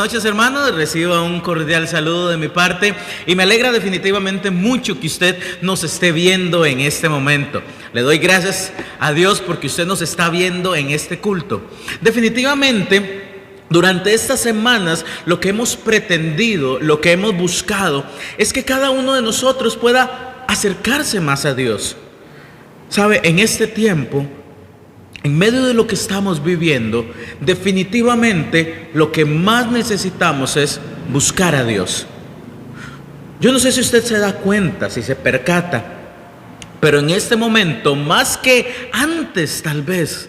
noches, hermanos. Reciba un cordial saludo de mi parte y me alegra definitivamente mucho que usted nos esté viendo en este momento. Le doy gracias a Dios porque usted nos está viendo en este culto. Definitivamente, durante estas semanas lo que hemos pretendido, lo que hemos buscado es que cada uno de nosotros pueda acercarse más a Dios. ¿Sabe? En este tiempo, en medio de lo que estamos viviendo, definitivamente lo que más necesitamos es buscar a Dios. Yo no sé si usted se da cuenta, si se percata, pero en este momento, más que antes tal vez,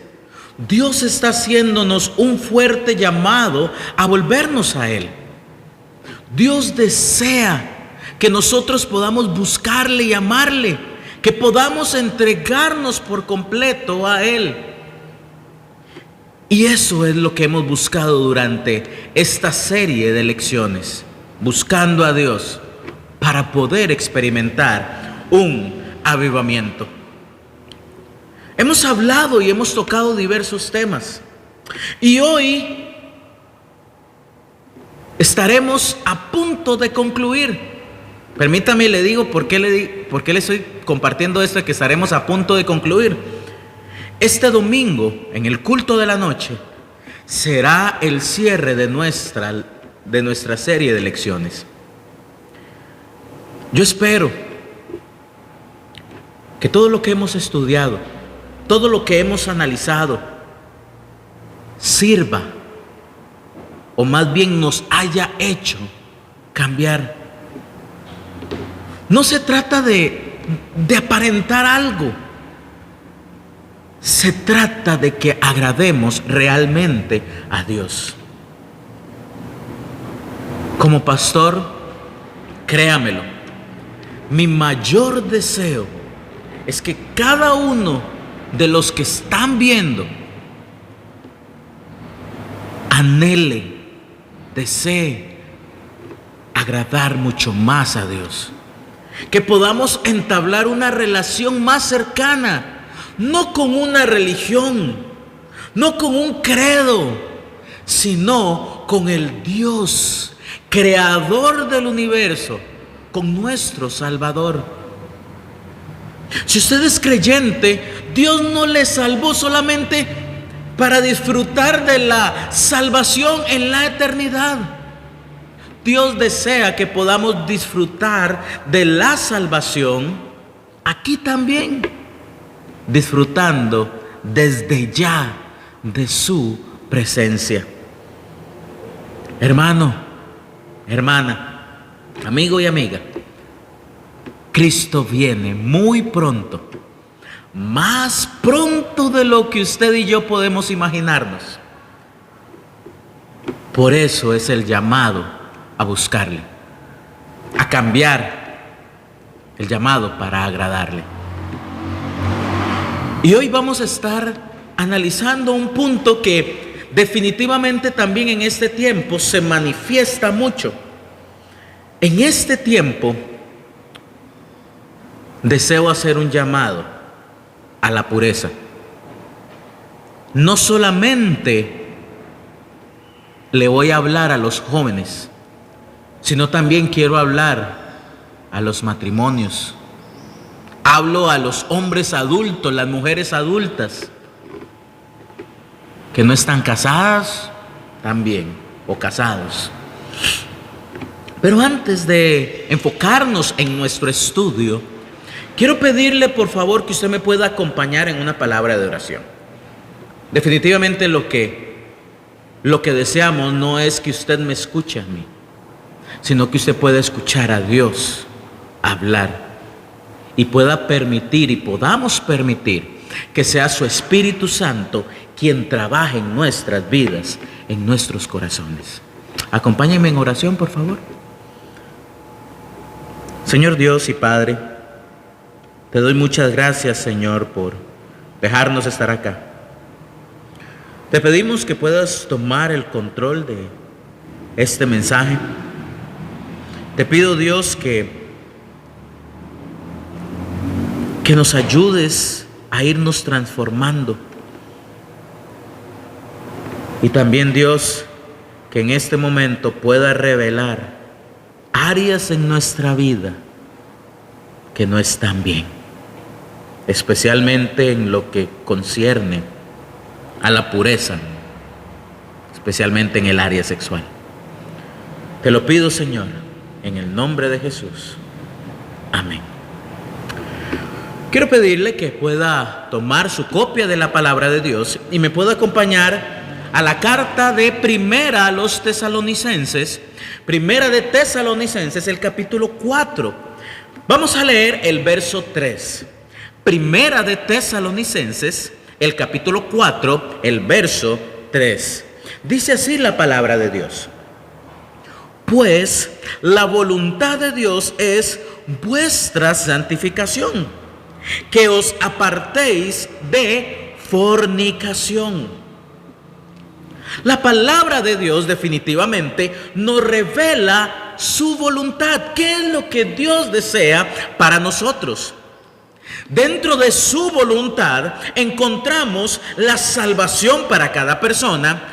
Dios está haciéndonos un fuerte llamado a volvernos a Él. Dios desea que nosotros podamos buscarle y amarle, que podamos entregarnos por completo a Él. Y eso es lo que hemos buscado durante esta serie de lecciones, buscando a Dios para poder experimentar un avivamiento. Hemos hablado y hemos tocado diversos temas y hoy estaremos a punto de concluir. Permítame, le digo por qué le estoy compartiendo esto de que estaremos a punto de concluir. Este domingo, en el culto de la noche, será el cierre de nuestra serie de lecciones. Yo espero que todo lo que hemos estudiado, todo lo que hemos analizado, sirva, o más bien nos haya hecho cambiar. No se trata de aparentar algo. Se trata de que agrademos realmente a Dios. Como pastor, créamelo, mi mayor deseo es que cada uno de los que están viendo anhele, desee agradar mucho más a Dios. Que podamos entablar una relación más cercana, no con una religión, no con un credo, sino con el Dios, creador del universo, con nuestro Salvador. Si usted es creyente, Dios no le salvó solamente para disfrutar de la salvación en la eternidad. Dios desea que podamos disfrutar de la salvación aquí también, disfrutando desde ya de su presencia. Hermano, hermana, amigo y amiga, Cristo viene muy pronto, más pronto de lo que usted y yo podemos imaginarnos. Por eso es el llamado a buscarle, a cambiar el llamado para agradarle. Y hoy vamos a estar analizando un punto que definitivamente también en este tiempo se manifiesta mucho. En este tiempo deseo hacer un llamado a la pureza. No solamente le voy a hablar a los jóvenes, sino también quiero hablar a los matrimonios. Hablo a los hombres adultos, las mujeres adultas que no están casadas también, o casados. Pero antes de enfocarnos en nuestro estudio, quiero pedirle por favor que usted me pueda acompañar en una palabra de oración. Definitivamente lo que deseamos no es que usted me escuche a mí, sino que usted pueda escuchar a Dios hablar y pueda permitir y podamos permitir que sea su Espíritu Santo quien trabaje en nuestras vidas, en nuestros corazones. Acompáñenme en oración, por favor. Señor Dios y Padre, te doy muchas gracias, Señor, por dejarnos estar acá. Te pedimos que puedas tomar el control de este mensaje. Te pido, Dios, que nos ayudes a irnos transformando. Y también, Dios, que en este momento pueda revelar áreas en nuestra vida que no están bien, especialmente en lo que concierne a la pureza, especialmente en el área sexual. Te lo pido, Señor, en el nombre de Jesús. Amén. Quiero pedirle que pueda tomar su copia de la palabra de Dios y me pueda acompañar a la carta de Primera a los Tesalonicenses, Primera de Tesalonicenses, el capítulo 4. Vamos a leer el verso 3. Primera de Tesalonicenses, el capítulo 4, el verso 3. Dice así la palabra de Dios: pues la voluntad de Dios es vuestra santificación, que os apartéis de fornicación. La palabra de Dios definitivamente nos revela su voluntad. ¿Qué es lo que Dios desea para nosotros? Dentro de su voluntad encontramos la salvación para cada persona.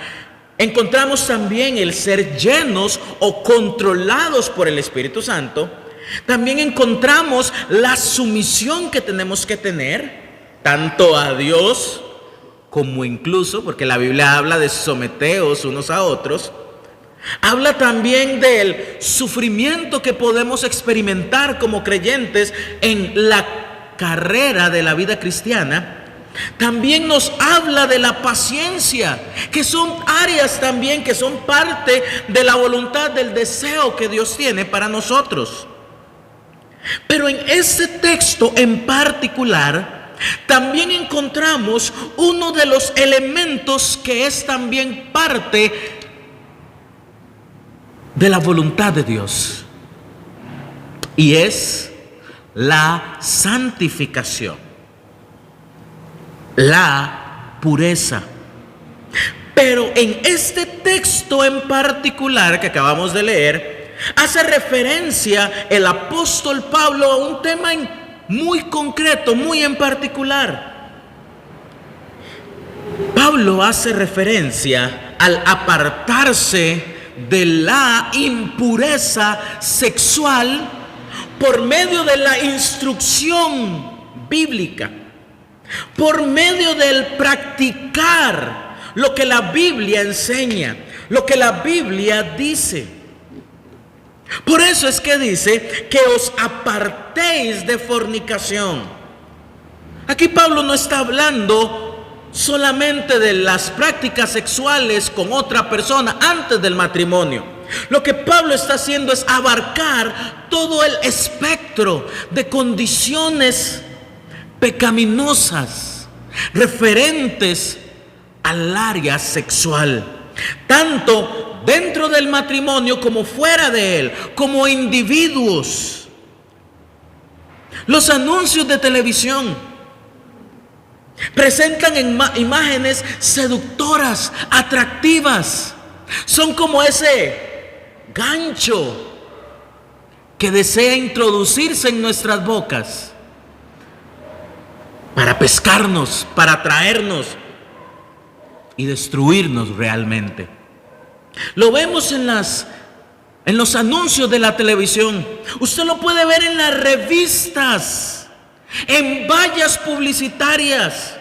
Encontramos también el ser llenos o controlados por el Espíritu Santo. También encontramos la sumisión que tenemos que tener, tanto a Dios como incluso, porque la Biblia habla de someteos unos a otros. Habla también del sufrimiento que podemos experimentar como creyentes en la carrera de la vida cristiana. También nos habla de la paciencia, que son áreas también que son parte de la voluntad, del deseo que Dios tiene para nosotros. Pero en este texto en particular también encontramos uno de los elementos que es también parte de la voluntad de Dios, y es la santificación, la pureza. Pero en este texto en particular que acabamos de leer, hace referencia el apóstol Pablo a un tema muy concreto, muy en particular. Pablo hace referencia al apartarse de la impureza sexual por medio de la instrucción bíblica, por medio del practicar lo que la Biblia enseña, lo que la Biblia dice. Por eso es que dice que os apartéis de fornicación. Aquí Pablo no está hablando solamente de las prácticas sexuales con otra persona antes del matrimonio. Lo que Pablo está haciendo es abarcar todo el espectro de condiciones pecaminosas referentes al área sexual, tanto dentro del matrimonio como fuera de él, como individuos. Los anuncios de televisión presentan imágenes seductoras, atractivas. Son como ese gancho que desea introducirse en nuestras bocas para pescarnos, para atraernos y destruirnos realmente. Lo vemos en los anuncios de la televisión. Usted lo puede ver en las revistas, en vallas publicitarias.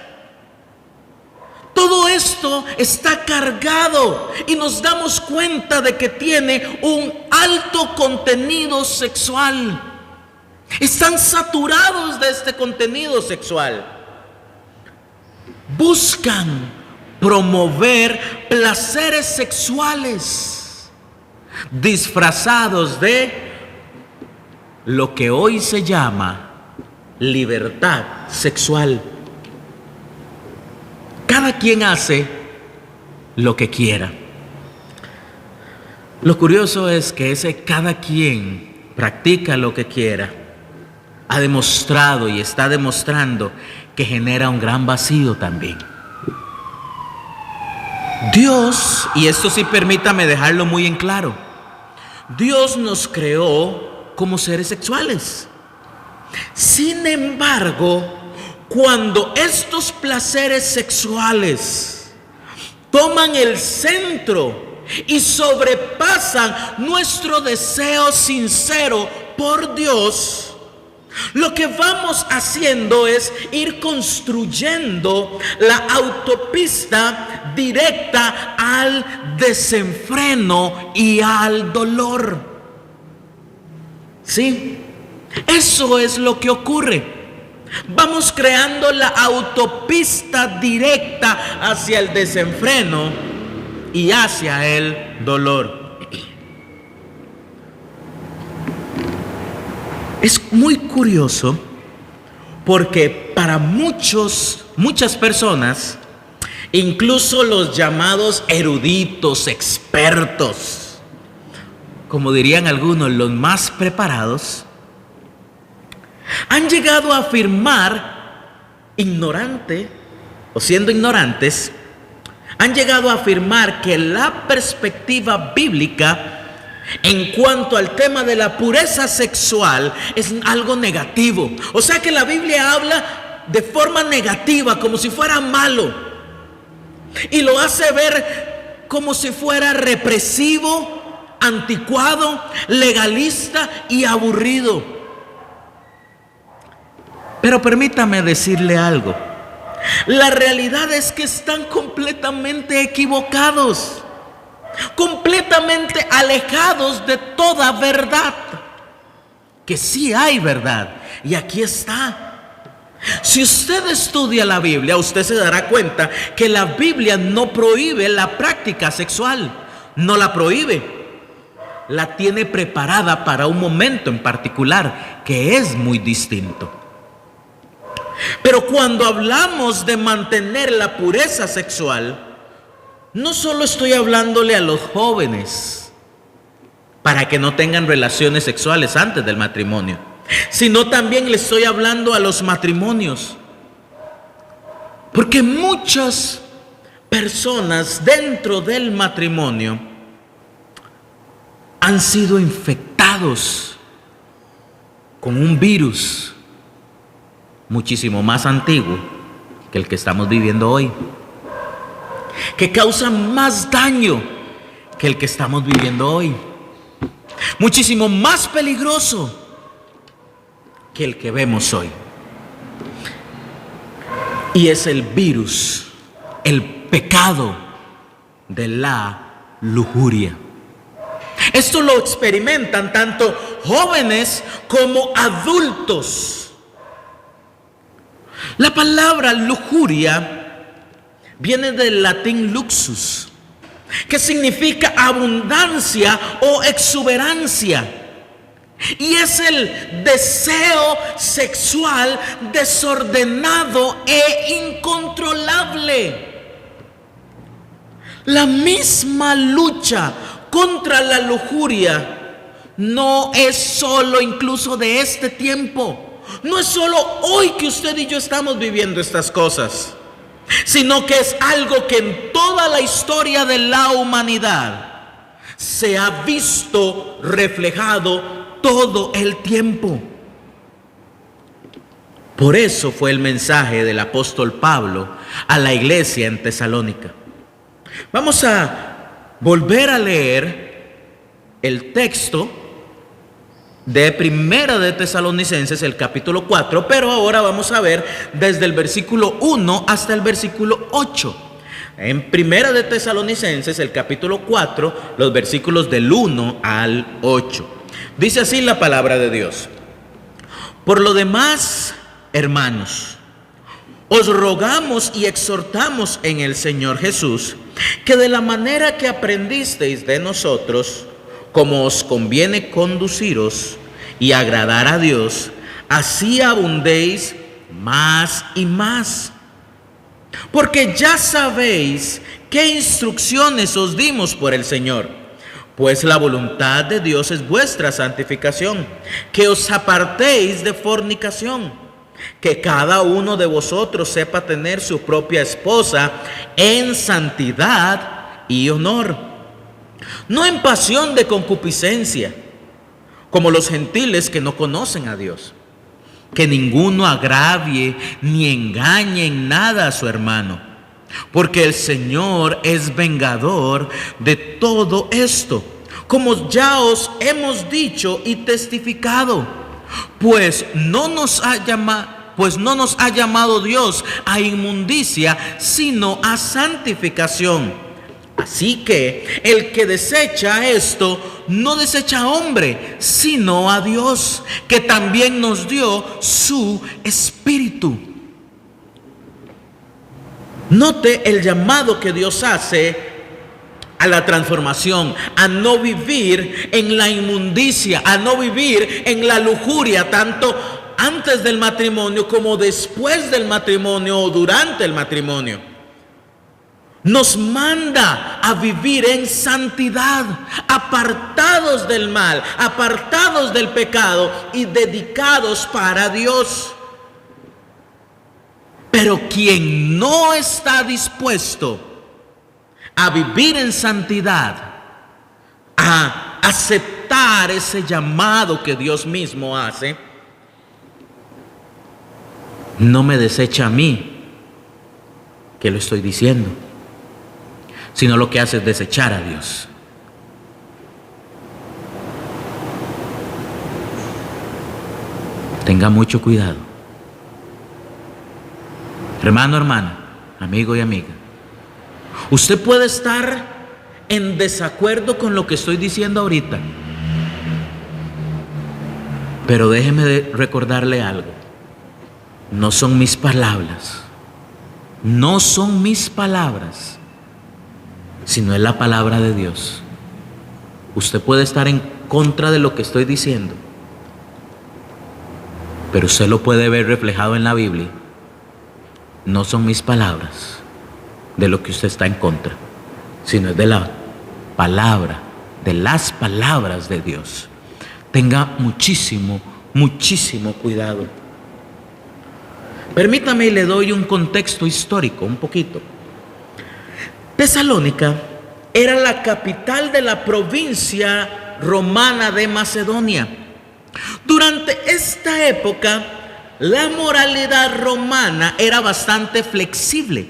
Todo esto está cargado y nos damos cuenta de que tiene un alto contenido sexual. Están saturados de este contenido sexual. Buscan promover placeres sexuales disfrazados de lo que hoy se llama libertad sexual. Cada quien hace lo que quiera. Lo curioso es que ese cada quien practica lo que quiera ha demostrado y está demostrando que genera un gran vacío también. Dios, y esto sí permítame dejarlo muy en claro, Dios nos creó como seres sexuales. Sin embargo, cuando estos placeres sexuales toman el centro y sobrepasan nuestro deseo sincero por Dios, lo que vamos haciendo es ir construyendo la autopista directa al desenfreno y al dolor. Sí, eso es lo que ocurre. Vamos creando la autopista directa hacia el desenfreno y hacia el dolor. Es muy curioso porque para muchas personas, incluso los llamados eruditos, expertos, como dirían algunos, los más preparados, han llegado a afirmar, siendo ignorantes, han llegado a afirmar que la perspectiva bíblica en cuanto al tema de la pureza sexual es algo negativo. O sea que la Biblia habla de forma negativa, como si fuera malo, y lo hace ver como si fuera represivo, anticuado, legalista y aburrido. Pero permítame decirle algo. La realidad es que están completamente equivocados, completamente alejados de toda verdad. Que sí hay verdad, y aquí está. Si usted estudia la Biblia, usted se dará cuenta que la Biblia no prohíbe la práctica sexual, no la prohíbe. La tiene preparada para un momento en particular que es muy distinto. Pero cuando hablamos de mantener la pureza sexual, no solo estoy hablándole a los jóvenes para que no tengan relaciones sexuales antes del matrimonio, sino también le estoy hablando a los matrimonios. Porque muchas personas dentro del matrimonio han sido infectados con un virus muchísimo más antiguo que el que estamos viviendo hoy, que causa más daño que el que estamos viviendo hoy, muchísimo más peligroso que el que vemos hoy. Y es el virus, el pecado de la lujuria. Esto lo experimentan tanto jóvenes como adultos. La palabra lujuria viene del latín luxus, que significa abundancia o exuberancia, y es el deseo sexual desordenado e incontrolable. La misma lucha contra la lujuria no es solo incluso de este tiempo. No es solo hoy que usted y yo estamos viviendo estas cosas, sino que es algo que en toda la historia de la humanidad se ha visto reflejado todo el tiempo. Por eso fue el mensaje del apóstol Pablo a la iglesia en Tesalónica. Vamos a volver a leer el texto de Primera de Tesalonicenses, el capítulo 4, pero ahora vamos a ver desde el versículo 1 hasta el versículo 8. En Primera de Tesalonicenses, el capítulo 4, los versículos del 1 al 8. Dice así la palabra de Dios: por lo demás, hermanos, os rogamos y exhortamos en el Señor Jesús, que de la manera que aprendisteis de nosotros, como os conviene conduciros y agradar a Dios, así abundéis más y más. Porque ya sabéis qué instrucciones os dimos por el Señor. Pues la voluntad de Dios es vuestra santificación, que os apartéis de fornicación, que cada uno de vosotros sepa tener su propia esposa en santidad y honor, no en pasión de concupiscencia, como los gentiles que no conocen a Dios. Que ninguno agravie ni engañe en nada a su hermano, porque el Señor es vengador de todo esto, como ya os hemos dicho y testificado, pues no nos ha llamado Dios a inmundicia, sino a santificación. Así que el que desecha esto, no desecha a hombre, sino a Dios, que también nos dio su Espíritu. Note el llamado que Dios hace a la transformación, a no vivir en la inmundicia, a no vivir en la lujuria, tanto antes del matrimonio como después del matrimonio o durante el matrimonio. Nos manda a vivir en santidad, apartados del mal, apartados del pecado y dedicados para Dios. Pero quien no está dispuesto a vivir en santidad, a aceptar ese llamado que Dios mismo hace, no me desecha a mí, que lo estoy diciendo, sino lo que hace es desechar a Dios. Tenga mucho cuidado. Hermano, hermana, amigo y amiga, usted puede estar en desacuerdo con lo que estoy diciendo ahorita, pero déjeme recordarle algo. No son mis palabras, no son mis palabras, sino es la palabra de Dios. Usted puede estar en contra de lo que estoy diciendo, pero usted lo puede ver reflejado en la Biblia. No son mis palabras de lo que usted está en contra, sino es de la palabra, de las palabras de Dios. Tenga muchísimo, muchísimo cuidado. Permítame y le doy un contexto histórico, un poquito. Tesalónica era la capital de la provincia romana de Macedonia. Durante esta época, la moralidad romana era bastante flexible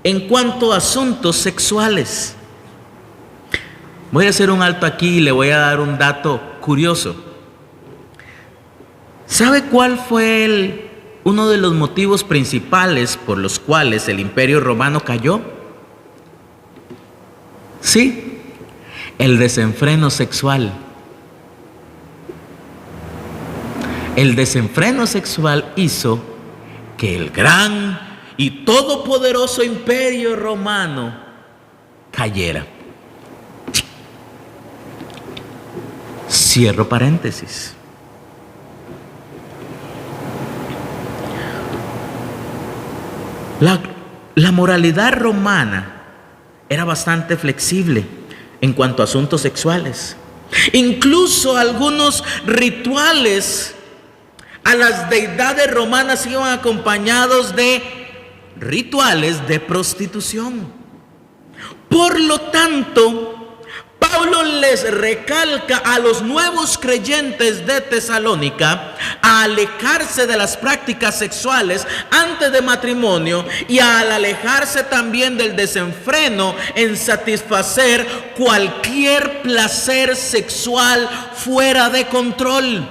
en cuanto a asuntos sexuales. Voy a hacer un alto aquí y le voy a dar un dato curioso. ¿Sabe cuál fue uno de los motivos principales por los cuales el Imperio Romano cayó? Sí, el desenfreno sexual. El desenfreno sexual hizo que el gran y todopoderoso Imperio Romano cayera. Cierro paréntesis. La moralidad romana era bastante flexible en cuanto a asuntos sexuales. Incluso algunos rituales a las deidades romanas iban acompañados de rituales de prostitución. Por lo tanto, Pablo les recalca a los nuevos creyentes de Tesalónica a alejarse de las prácticas sexuales antes de matrimonio y al alejarse también del desenfreno en satisfacer cualquier placer sexual fuera de control.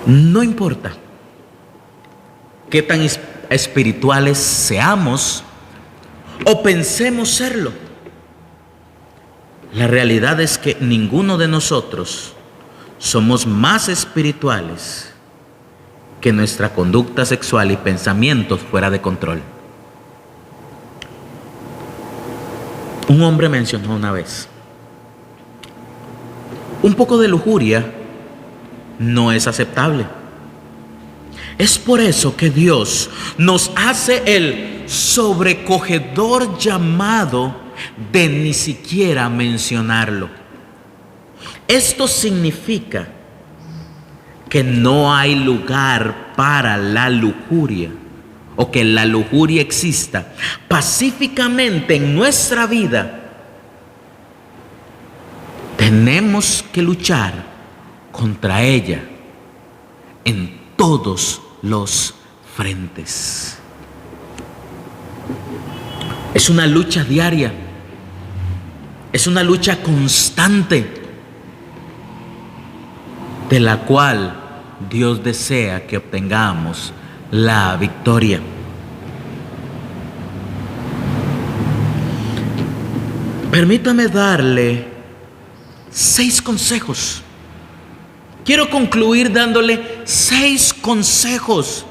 No importa qué tan espirituales seamos o pensemos serlo, la realidad es que ninguno de nosotros somos más espirituales que nuestra conducta sexual y pensamientos fuera de control. Un hombre mencionó una vez: un poco de lujuria no es aceptable. Es por eso que Dios nos hace el sobrecogedor llamado de ni siquiera mencionarlo. Esto significa que no hay lugar para la lujuria, o que la lujuria exista pacíficamente en nuestra vida. tenemos que luchar contra ella en todos los frentes. Es una lucha diaria, es una lucha constante, de la cual Dios desea que obtengamos la victoria. Permítame darle 6 consejos. Quiero concluir dándole 6 consejos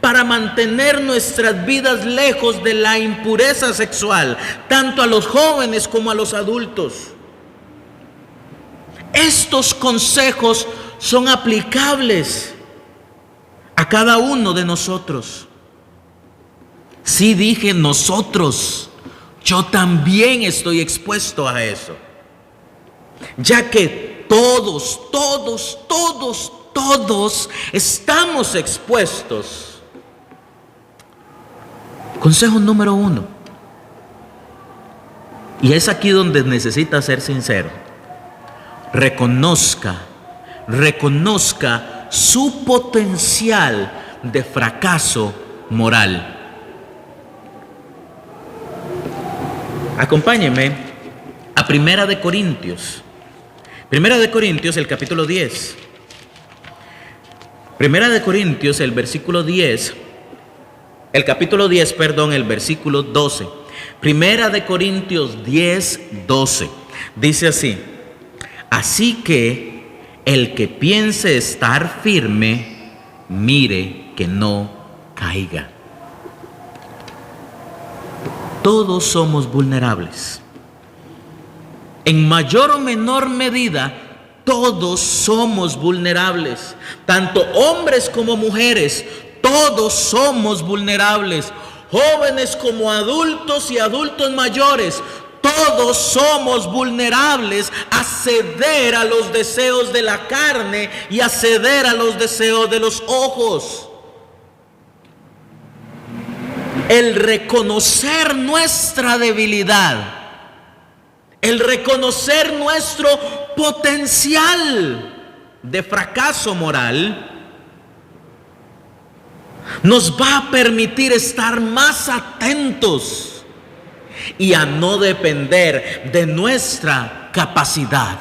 para mantener nuestras vidas lejos de la impureza sexual, tanto a los jóvenes como a los adultos. Estos consejos son aplicables a cada uno de nosotros. Sí, dije nosotros. Yo también estoy expuesto a eso, ya que todos estamos expuestos. Consejo número 1, y es aquí donde necesita ser sincero: reconozca su potencial de fracaso moral. Acompáñeme a Primera de Corintios, el capítulo 10. Primera de Corintios, el versículo 10, el capítulo 10, perdón, el versículo 12. Primera de Corintios 10, 12. Dice así: así que el que piense estar firme, mire que no caiga. Todos somos vulnerables. En mayor o menor medida, todos somos vulnerables. Tanto hombres como mujeres, todos somos vulnerables. Jóvenes como adultos y adultos mayores, todos somos vulnerables a ceder a los deseos de la carne y a ceder a los deseos de los ojos. El reconocer nuestra debilidad, el reconocer nuestro potencial de fracaso moral, nos va a permitir estar más atentos y a no depender de nuestra capacidad,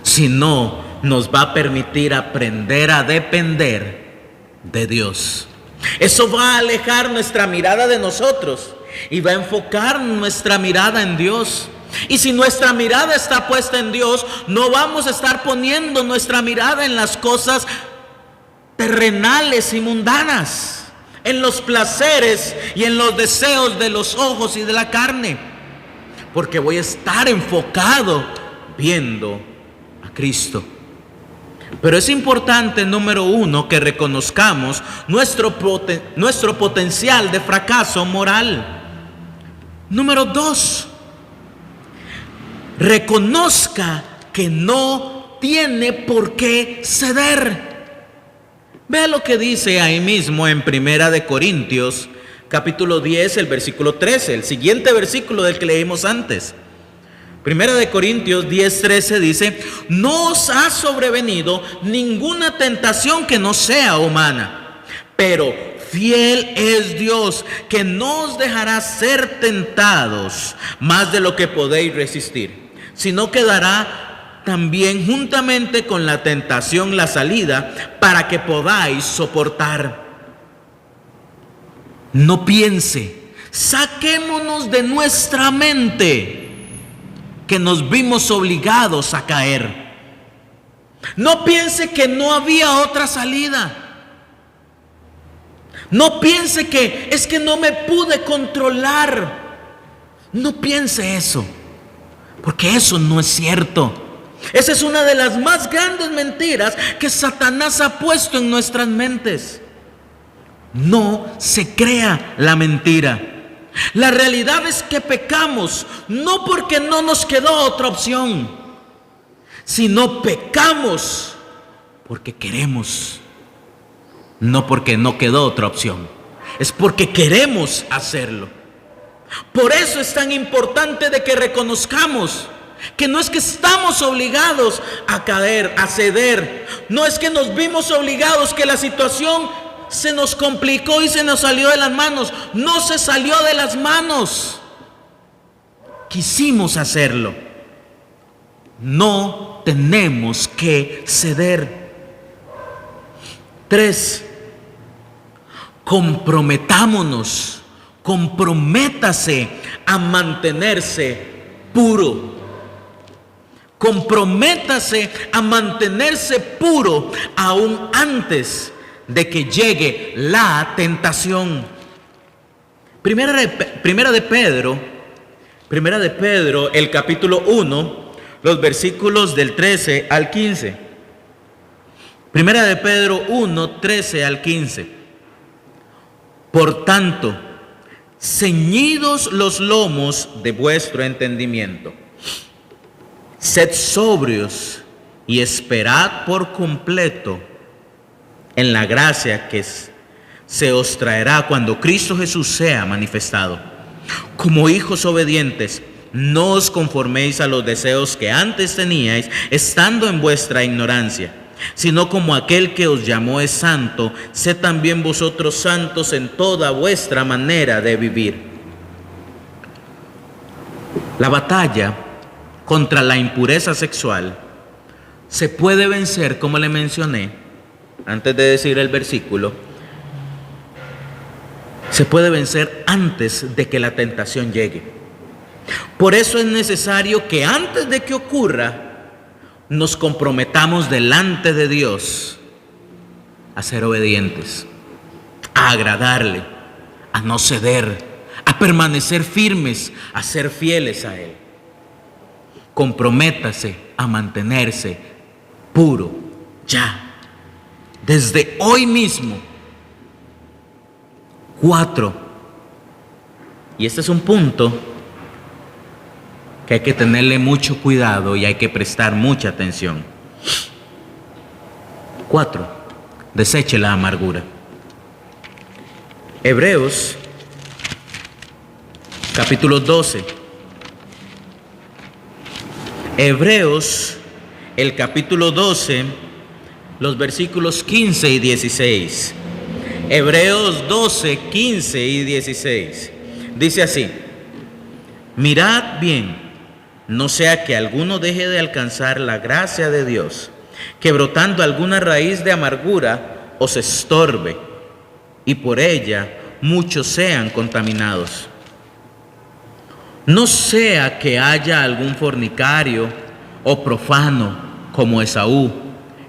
sino nos va a permitir aprender a depender de Dios. Eso va a alejar nuestra mirada de nosotros y va a enfocar nuestra mirada en Dios. Y si nuestra mirada está puesta en Dios, no vamos a estar poniendo nuestra mirada en las cosas terrenales y mundanas, en los placeres y en los deseos de los ojos y de la carne, porque voy a estar enfocado viendo a Cristo. Pero es importante, número 1, que reconozcamos nuestro potencial de fracaso moral. Número 2, reconozca que no tiene por qué ceder. Vea lo que dice ahí mismo en Primera de Corintios, capítulo 10, el versículo 13, el siguiente versículo del que leímos antes. Primera de Corintios 10, 13 dice: no os ha sobrevenido ninguna tentación que no sea humana, pero fiel es Dios, que no os dejará ser tentados más de lo que podéis resistir, sino que dará también juntamente con la tentación la salida para que podáis soportar. No piense, saquémonos de nuestra mente que nos vimos obligados a caer. No piense que no había otra salida. No piense que es que no me pude controlar. No piense eso, porque eso no es cierto. Esa es una de las más grandes mentiras que Satanás ha puesto en nuestras mentes. No se crea la mentira. La realidad es que pecamos no porque no nos quedó otra opción, sino pecamos porque queremos, no porque no quedó otra opción, es porque queremos hacerlo. Por eso es tan importante de que reconozcamos Que no es que estamos obligados a caer, a ceder. No es que nos vimos obligados, que la situación se nos complicó y se nos salió de las manos. No se salió de las manos. Quisimos hacerlo. No tenemos que ceder. 3. Comprometámonos. Comprométase a mantenerse puro. Comprométase a mantenerse puro aún antes de que llegue la tentación. Primera de Pedro, el capítulo 1, los versículos del 13 al 15. Primera de Pedro 1, 13 al 15. Por tanto, ceñidos los lomos de vuestro entendimiento, sed sobrios y esperad por completo en la gracia que se os traerá cuando Cristo Jesús sea manifestado. Como hijos obedientes, no os conforméis a los deseos que antes teníais, estando en vuestra ignorancia, sino como aquel que os llamó es santo, sed también vosotros santos en toda vuestra manera de vivir. La batalla contra la impureza sexual se puede vencer, como le mencioné antes de decir el versículo, se puede vencer antes de que la tentación llegue. Por eso es necesario que antes de que ocurra, nos comprometamos delante de Dios a ser obedientes, a agradarle, a no ceder, a permanecer firmes, a ser fieles a Él. Comprométase a mantenerse puro ya, desde hoy mismo. 4. Y este es un punto que hay que tenerle mucho cuidado y hay que prestar mucha atención. 4. Deseche la amargura. Hebreos capítulo 12. Hebreos, el capítulo 12, los versículos 15 y 16. Hebreos 12, 15 y 16. Dice así: mirad bien, no sea que alguno deje de alcanzar la gracia de Dios, que brotando alguna raíz de amargura os estorbe, y por ella muchos sean contaminados. No sea que haya algún fornicario o profano como Esaú,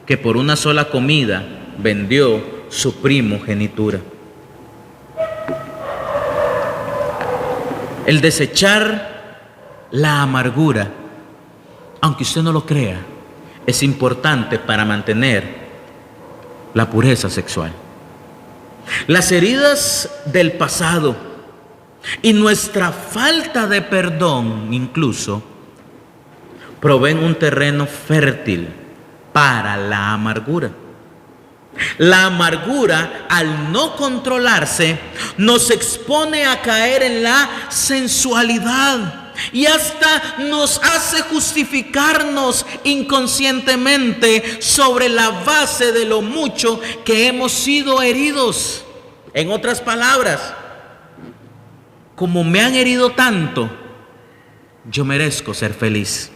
que por una sola comida vendió su primogenitura. El desechar la amargura, aunque usted no lo crea, es importante para mantener la pureza sexual. Las heridas del pasado y nuestra falta de perdón incluso proveen un terreno fértil para la amargura. La amargura, al no controlarse, nos expone a caer en la sensualidad y hasta nos hace justificarnos inconscientemente sobre la base de lo mucho que hemos sido heridos. En otras palabras, como me han herido tanto, yo merezco ser feliz.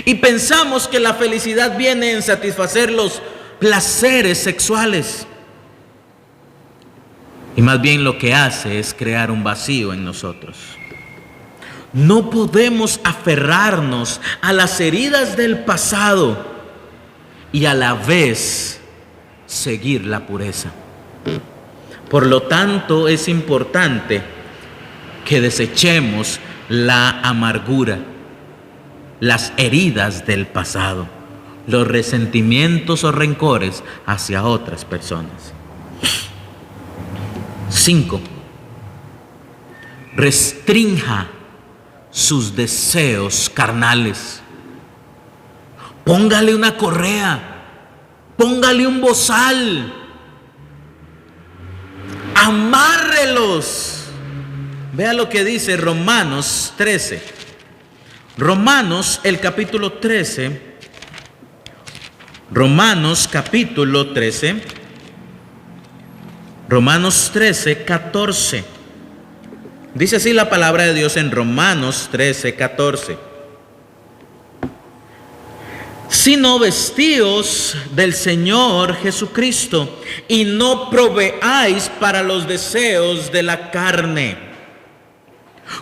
Y pensamos que la felicidad viene en satisfacer los placeres sexuales. Y más bien lo que hace es crear un vacío en nosotros. No podemos aferrarnos a las heridas del pasado y a la vez seguir la pureza. Por lo tanto, es importante que desechemos la amargura, las heridas del pasado, los resentimientos o rencores hacia otras personas. 5. Restrinja sus deseos carnales. Póngale una correa, póngale un bozal, amárrelos. Vea lo que dice Romanos 13. Romanos, el capítulo 13. Romanos, capítulo 13. Romanos 13, 14. Dice así la palabra de Dios en Romanos 13, 14. Sino vestíos del Señor Jesucristo y no proveáis para los deseos de la carne.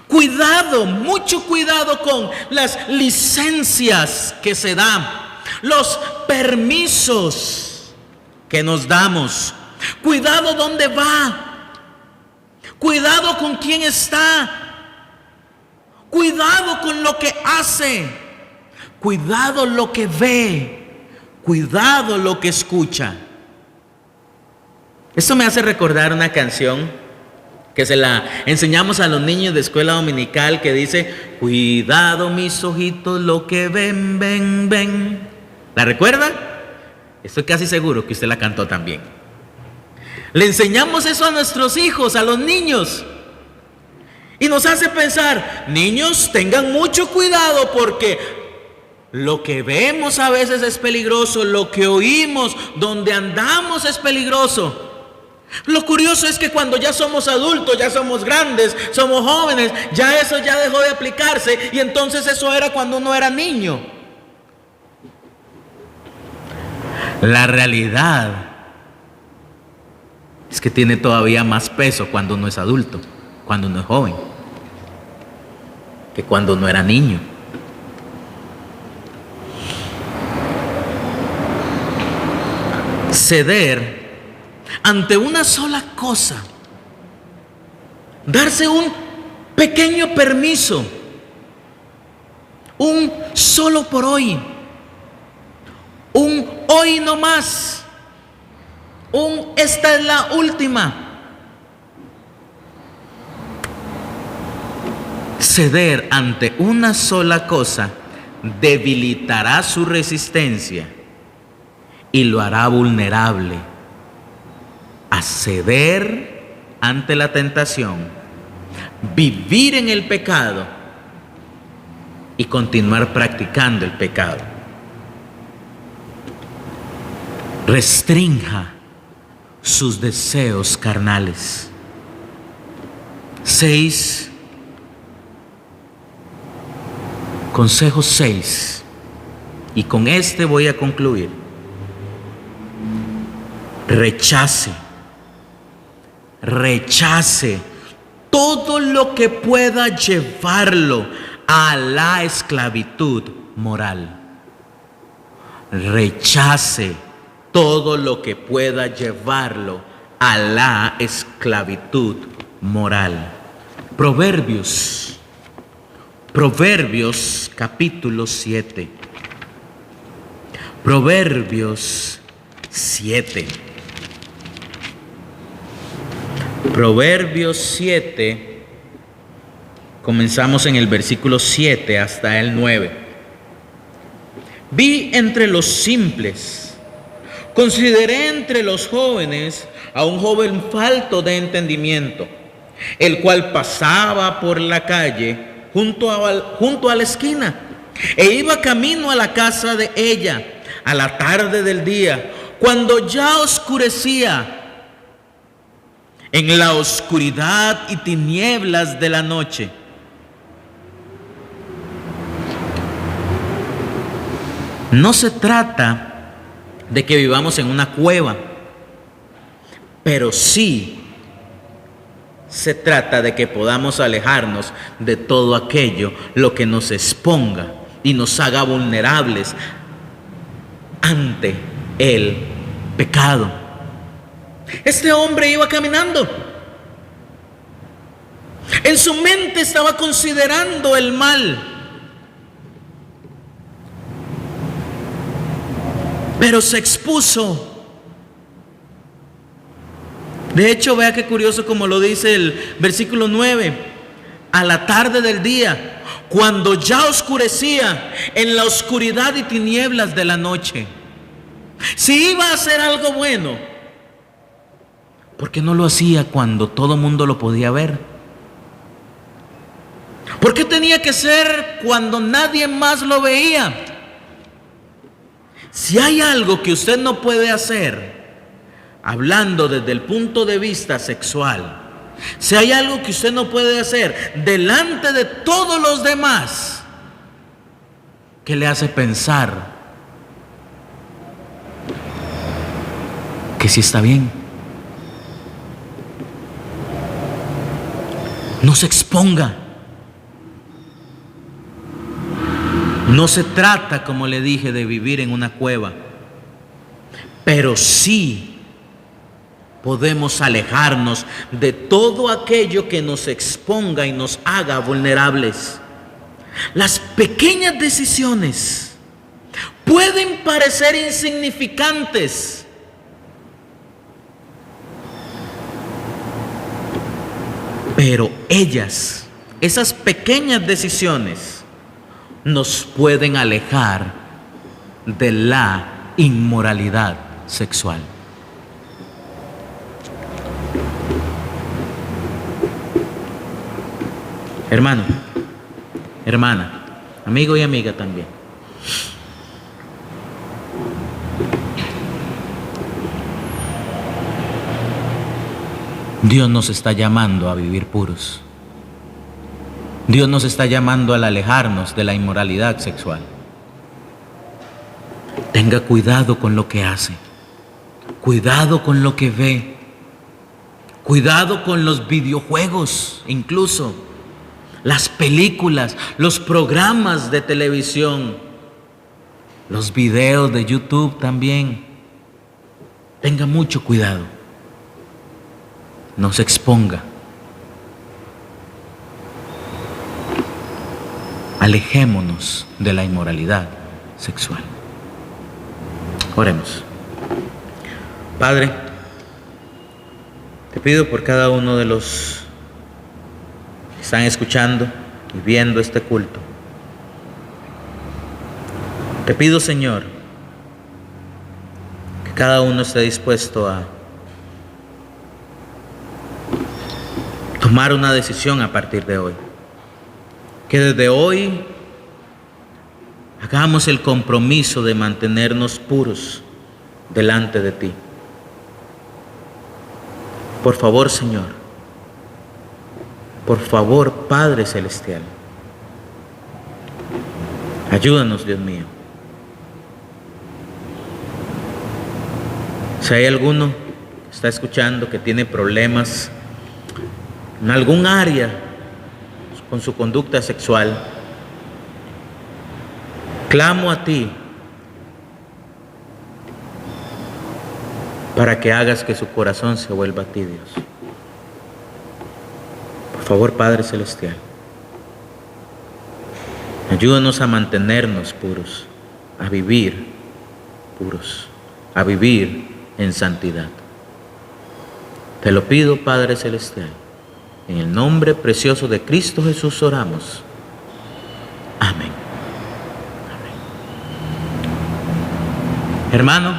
Cuidado, mucho cuidado con las licencias que se dan, los permisos que nos damos. Cuidado dónde va. Cuidado con quién está. Cuidado con lo que hace. Cuidado lo que ve. Cuidado lo que escucha. Esto me hace recordar una canción que se la enseñamos a los niños de escuela dominical, que dice: cuidado mis ojitos lo que ven, ven, ven. ¿La recuerda? Estoy casi seguro que usted la cantó también. Le enseñamos eso a nuestros hijos, a los niños. Y nos hace pensar: niños, tengan mucho cuidado, porque lo que vemos a veces es peligroso, lo que oímos, donde andamos es peligroso. Lo curioso es que cuando ya somos adultos, ya somos grandes, somos jóvenes, ya eso ya dejó de aplicarse, y entonces eso era cuando uno era niño. La realidad es que tiene todavía más peso cuando uno es adulto, cuando uno es joven, que cuando uno era niño. Ceder ante una sola cosa, darse un pequeño permiso, un solo por hoy, un hoy no más, un esta es la última. Ceder ante una sola cosa debilitará su resistencia y lo hará vulnerable a ceder ante la tentación, vivir en el pecado y continuar practicando el pecado. Restrinja sus deseos carnales. 6. Consejo 6. Y con este voy a concluir. Rechace todo lo que pueda llevarlo a la esclavitud moral. Rechace todo lo que pueda llevarlo a la esclavitud moral. Proverbios capítulo 7. Proverbios 7. Proverbios 7, comenzamos en el versículo 7 hasta el 9. Vi entre los simples, consideré entre los jóvenes a un joven falto de entendimiento, el cual pasaba por la calle junto a la esquina, e iba camino a la casa de ella a la tarde del día, cuando ya oscurecía. En la oscuridad y tinieblas de la noche. No se trata de que vivamos en una cueva, pero sí se trata de que podamos alejarnos de todo aquello lo que nos exponga y nos haga vulnerables ante el pecado. Este hombre iba caminando. En su mente estaba considerando el mal, pero se expuso. De hecho, vea qué curioso como lo dice el versículo 9. A la tarde del día, cuando ya oscurecía, en la oscuridad y tinieblas de la noche. Si iba a hacer algo bueno, ¿por qué no lo hacía cuando todo mundo lo podía ver? ¿Por qué tenía que ser cuando nadie más lo veía? Si hay algo que usted no puede hacer, hablando desde el punto de vista sexual, si hay algo que usted no puede hacer delante de todos los demás, ¿qué le hace pensar que sí está bien? No se exponga. No se trata, como le dije, de vivir en una cueva, pero sí podemos alejarnos de todo aquello que nos exponga y nos haga vulnerables. Las pequeñas decisiones pueden parecer insignificantes, pero esas pequeñas decisiones, nos pueden alejar de la inmoralidad sexual. Hermano, hermana, amigo y amiga también. Dios nos está llamando a vivir puros. Dios nos está llamando al alejarnos de la inmoralidad sexual. Tenga cuidado con lo que hace, cuidado con lo que ve, cuidado con los videojuegos, incluso las películas, los programas de televisión, los videos de YouTube también. Tenga mucho cuidado, no se exponga. Alejémonos de la inmoralidad sexual. Oremos. Padre, te pido por cada uno de los que están escuchando y viendo este culto. Te pido, Señor, que cada uno esté dispuesto a tomar una decisión a partir de hoy. Que desde hoy hagamos el compromiso de mantenernos puros delante de ti. Por favor, Señor, por favor, Padre Celestial, ayúdanos, Dios mío. Si hay alguno que está escuchando que tiene problemas en algún área con su conducta sexual, clamo a ti para que hagas que su corazón se vuelva a ti, Dios. Por favor, Padre Celestial, ayúdanos a mantenernos puros, a vivir puros, a vivir en santidad. Te lo pido, Padre Celestial. En el nombre precioso de Cristo Jesús oramos. Amén. Amén. Hermano,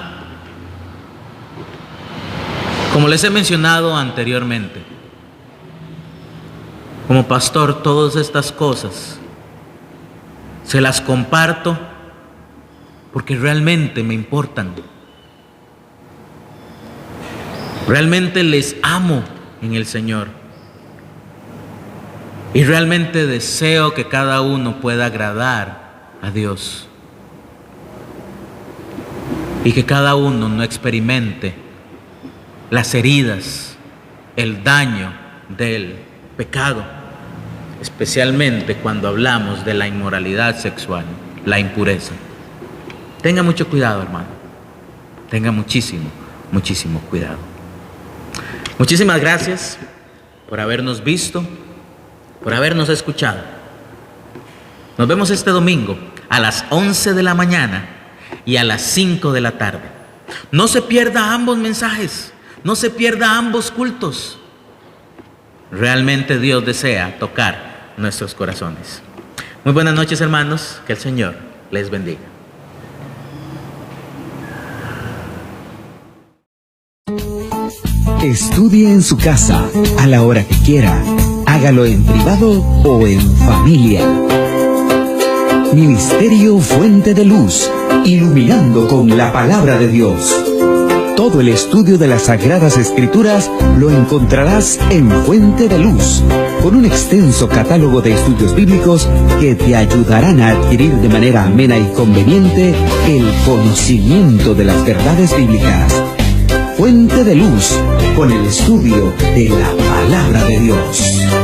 como les he mencionado anteriormente, como pastor, todas estas cosas se las comparto porque realmente me importan. Realmente les amo en el Señor. Y realmente deseo que cada uno pueda agradar a Dios. Y que cada uno no experimente las heridas, el daño del pecado. Especialmente cuando hablamos de la inmoralidad sexual, la impureza. Tenga mucho cuidado, hermano. Tenga muchísimo, muchísimo cuidado. Muchísimas gracias por habernos visto, por habernos escuchado. Nos vemos este domingo a las 11 de la mañana y a las 5 de la tarde. No se pierda ambos mensajes, no se pierda ambos cultos. Realmente Dios desea tocar nuestros corazones. Muy buenas noches, hermanos, que el Señor les bendiga. Estudie en su casa, a la hora que quiera, Hágalo en privado o en familia. Ministerio Fuente de Luz, iluminando con la palabra de Dios. Todo el estudio de las Sagradas Escrituras lo encontrarás en Fuente de Luz, con un extenso catálogo de estudios bíblicos que te ayudarán a adquirir de manera amena y conveniente el conocimiento de las verdades bíblicas. Fuente de Luz, con el estudio de la palabra de Dios.